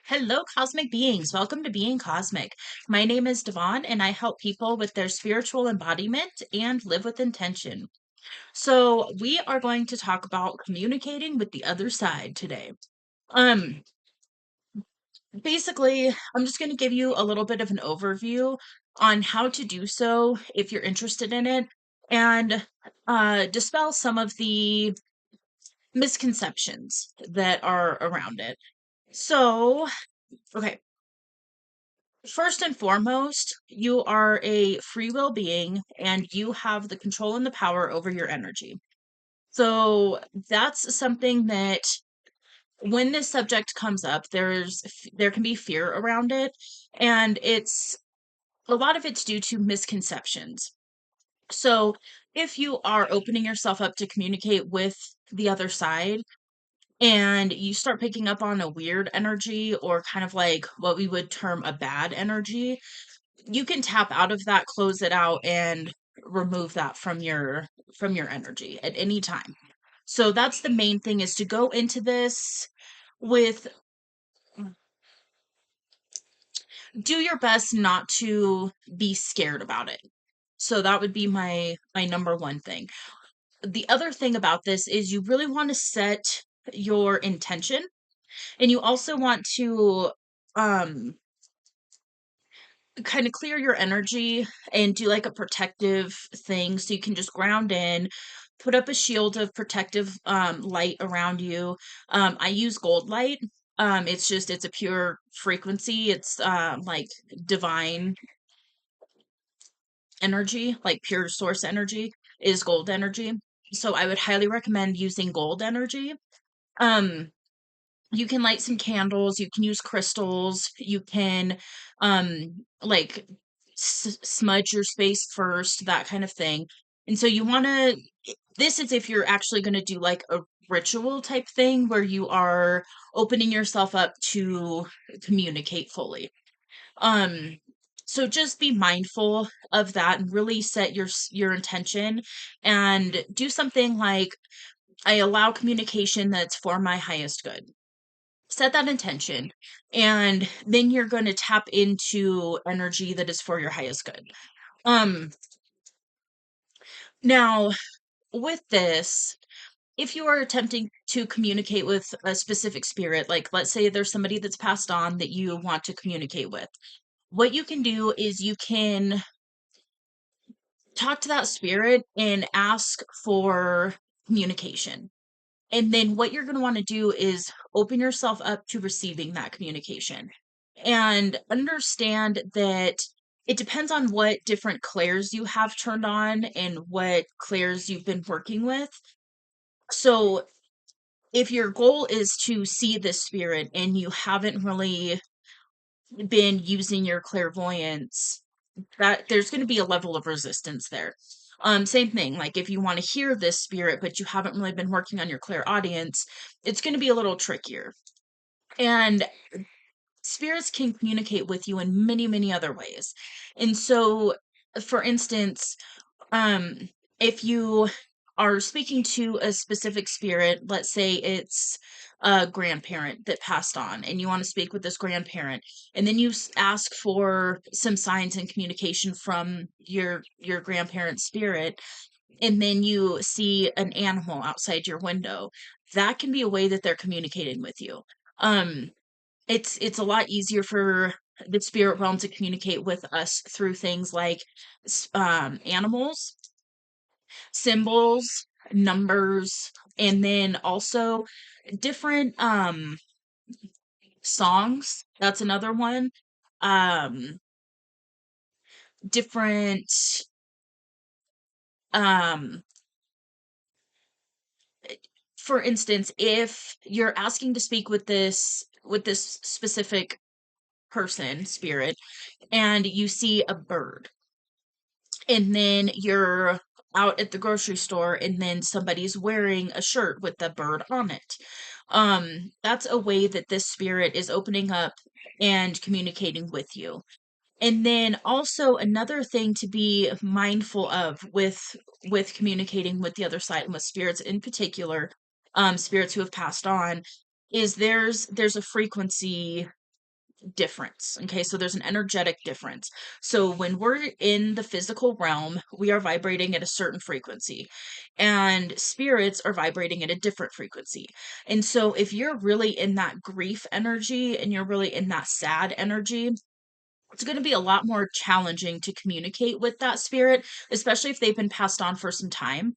Hello, cosmic beings. Welcome to Being Cosmic. My name is Devon, and I help people with their spiritual embodiment and live with intention. So, we are going to talk about communicating with the other side today. Um, Basically, I'm just going to give you a little bit of an overview on how to do so if you're interested in it, and dispel some of the misconceptions that are around it. So, okay. First and foremost, you are a free will being and you have the control and the power over your energy. So that's something that when this subject comes up, there can be fear around it, and it's a lot of it's due to misconceptions. So if you are opening yourself up to communicate with the other side, and you start picking up on a weird energy or kind of like what we would term a bad energy, you can tap out of that, close it out, and remove that from your energy at any time. So that's the main thing, is to go into this with do your best not to be scared about it. So that would be my number one thing. The other thing about this is you really want to set your intention, and you also want to um kind of clear your energy and do like a protective thing, so you can just ground in, put up a shield of protective light around you. I use gold light. It's a pure frequency. It's like divine energy, like pure source energy is gold energy. So I would highly recommend using gold energy. um you can light some candles, you can use crystals, you can like smudge your space first, that kind of thing. And so you want to, this is if you're actually going to do like a ritual type thing where you are opening yourself up to communicate fully. um so just be mindful of that and really set your intention, and do something like, I allow communication that's for my highest good. Set that intention, and then you're going to tap into energy that is for your highest good. um Now, with this, if you are attempting to communicate with a specific spirit, like let's say there's somebody that's passed on that you want to communicate with, what you can do is you can talk to that spirit and ask for communication. And then what you're going to want to do is open yourself up to receiving that communication, and understand that it depends on what different clairs you have turned on and what clairs you've been working with. So if your goal is to see this spirit and you haven't really been using your clairvoyance, that there's going to be a level of resistance there. Same thing, like if you want to hear this spirit but you haven't really been working on your clairaudience, it's going to be a little trickier. And spirits can communicate with you in many, many other ways. And so, for instance, um, if you are speaking to a specific spirit, let's say it's a grandparent that passed on, and you want to speak with this grandparent, and then you ask for some signs and communication from your grandparent's spirit, and then you see an animal outside your window, that can be a way that they're communicating with you. Um, it's a lot easier for the spirit realm to communicate with us through things like animals, symbols, numbers, and then also different songs. That's another one. Um Different um for instance, if you're asking to speak with this specific person, spirit, and you see a bird, and then you're out at the grocery store and then somebody's wearing a shirt with the bird on it, that's a way that this spirit is opening up and communicating with you. And then also another thing to be mindful of with communicating with the other side and with spirits in particular, spirits who have passed on, is there's a frequency difference. Okay, so there's an energetic difference. So when we're in the physical realm, we are vibrating at a certain frequency, and spirits are vibrating at a different frequency. And so if you're really in that grief energy and you're really in that sad energy, it's going to be a lot more challenging to communicate with that spirit, especially if they've been passed on for some time,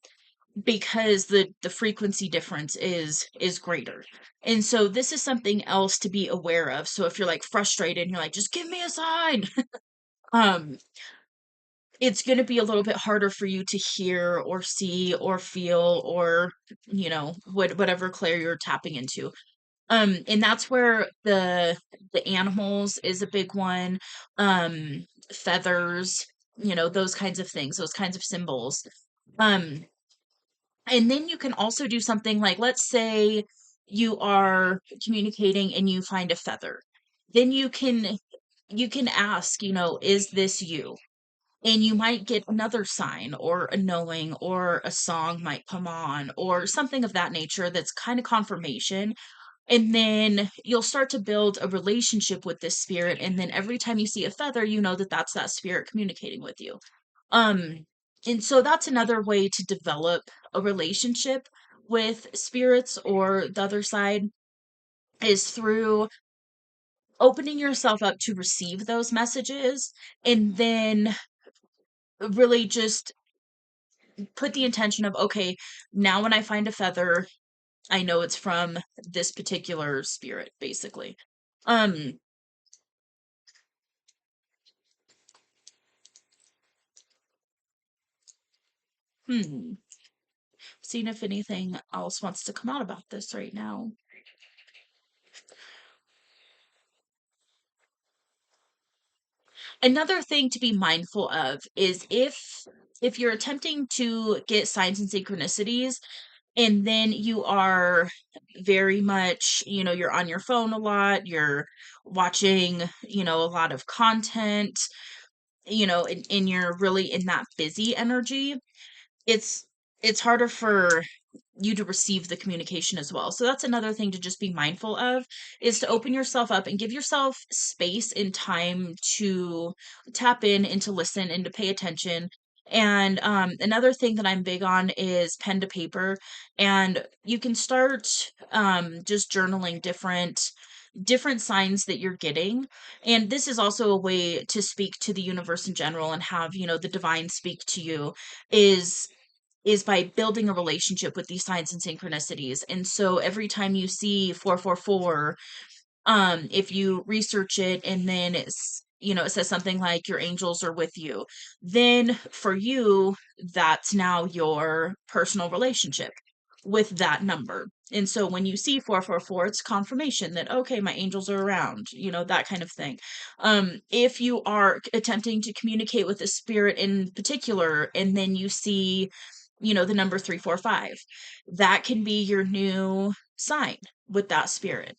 because the frequency difference is greater. And so this is something else to be aware of. So if you're like frustrated and you're like, just give me a sign, um it's going to be a little bit harder for you to hear or see or feel, or whatever clair you're tapping into. And that's where the animals is a big one. Feathers, those kinds of things, those kinds of symbols. um And then you can also do something like, let's say you are communicating and you find a feather. Then you can ask, is this you? And you might get another sign or a knowing, or a song might come on or something of that nature that's kind of confirmation. And then you'll start to build a relationship with this spirit. And then every time you see a feather, you know that that's that spirit communicating with you. Um, and so that's another way to develop a relationship with spirits or the other side, is through opening yourself up to receive those messages, and then really just put the intention of, okay, now when I find a feather, I know it's from this particular spirit, basically. Um, hmm. Seeing if anything else wants to come out about this right now. Another thing to be mindful of is if you're attempting to get signs and synchronicities, and then you are very much, you're on your phone a lot, you're watching, a lot of content, and you're really in that busy energy, it's it's harder for you to receive the communication as well. So that's another thing to just be mindful of, is to open yourself up and give yourself space and time to tap in and to listen and to pay attention. And another thing that I'm big on is pen to paper, and you can start just journaling different signs that you're getting. And this is also a way to speak to the universe in general and have, the divine speak to you, is by building a relationship with these signs and synchronicities. And so every time you see 444, if you research it and then it says something like your angels are with you, then for you, that's now your personal relationship with that number. And so when you see 444, it's confirmation that, okay, my angels are around, that kind of thing. If you are attempting to communicate with a spirit in particular, and then you see, the number 345, that can be your new sign with that spirit.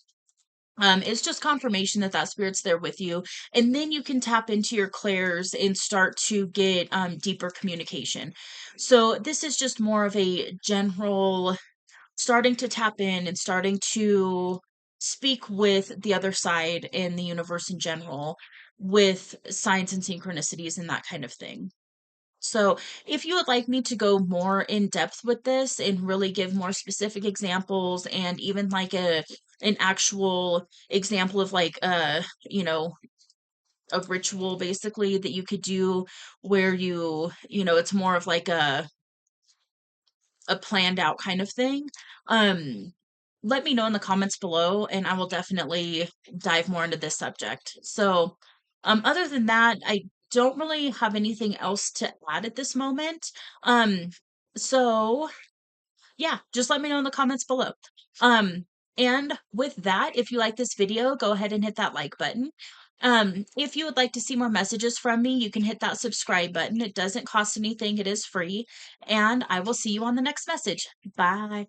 It's just confirmation that that spirit's there with you. And then you can tap into your clairs and start to get deeper communication. So this is just more of a general starting to tap in and starting to speak with the other side and the universe in general, with signs and synchronicities and that kind of thing. So, if you would like me to go more in depth with this and really give more specific examples, and even like an actual example of like a ritual basically that you could do, where it's more of like a planned out kind of thing, um let me know in the comments below, and I will definitely dive more into this subject. So, other than that, I don't really have anything else to add at this moment. Um, so yeah, just let me know in the comments below. Um, and with that, if you like this video, go ahead and hit that like button. If you would like to see more messages from me, you can hit that subscribe button. It doesn't cost anything, it is free. And I will see you on the next message. Bye.